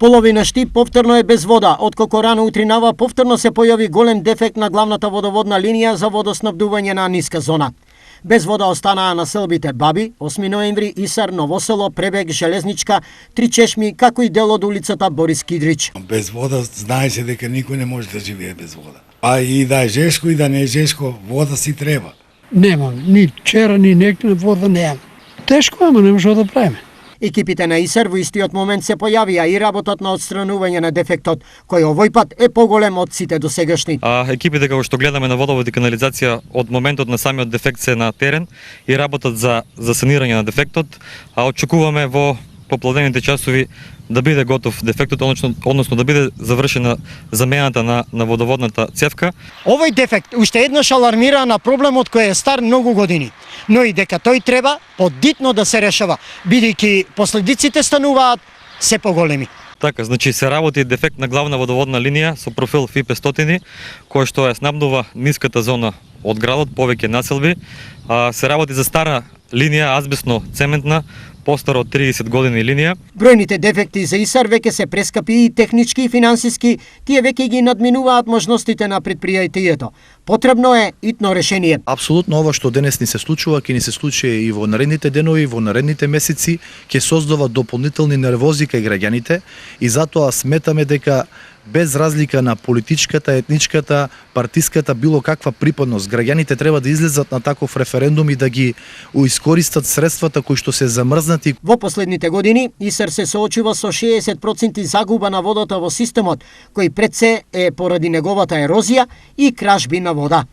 Половина Штип повторно е без вода. Откако рано утринава повторно се појави голем дефект на главната водоводна линија за водоснабдување на ниска зона. Без вода останаа населбите Баби, 8 ноември, Исар, Новосело, Пребег, Железничка, Три чешми, како и дел од улицата Борис Кидрич. Без вода знае се дека никој не може да живее без вода. А и да е жешко и да не е жешко, вода си треба. Немам, ни вчера, ни некна вода немам. Тешко, ама не може да правиме. Екипите на Исар во истиот момент се појавија и работат на отстранување на дефектот, кој овој пат е поголем од сите досегашни. Екипите како што гледаме на водовод и канализација од моментот на самиот дефект се на терен и работат за санирање на дефектот, а очекуваме во поплавените часови да биде готов дефектот, односно да биде завршена замената на водоводната цевка. Овој дефект уште еднаш алармира на проблемот кој е стар многу години, но и дека тој треба подитно да се решава, бидејќи последиците стануваат се поголеми. Така, значи се работи дефект на главна водоводна линија со профил FI500, кој што ја снабдува ниската зона од градот, повеќе населби. Се работи за стара линија, азбесно цементна, постара од 30 години линија. Бројните дефекти за Исар веќе се прескапи и технички и финансиски, тие веќе ги надминуваат можностите на предпријатието. Потребно е итно решение. Апсолутно ова што денес ни се случува, ќе ни се случи и во наредните денови, во наредните месеци, ќе создава дополнителни нервози кај граѓаните и затоа сметаме дека без разлика на политичката, етничката, партиската, било каква припадност, граѓаните треба да излезат на таков референдум и да ги искористат средствата кои што се замрзнати. Во последните години Исар се соочува со 60% загуба на водата во системот, кој пред се е поради неговата ерозија и кражби на вода.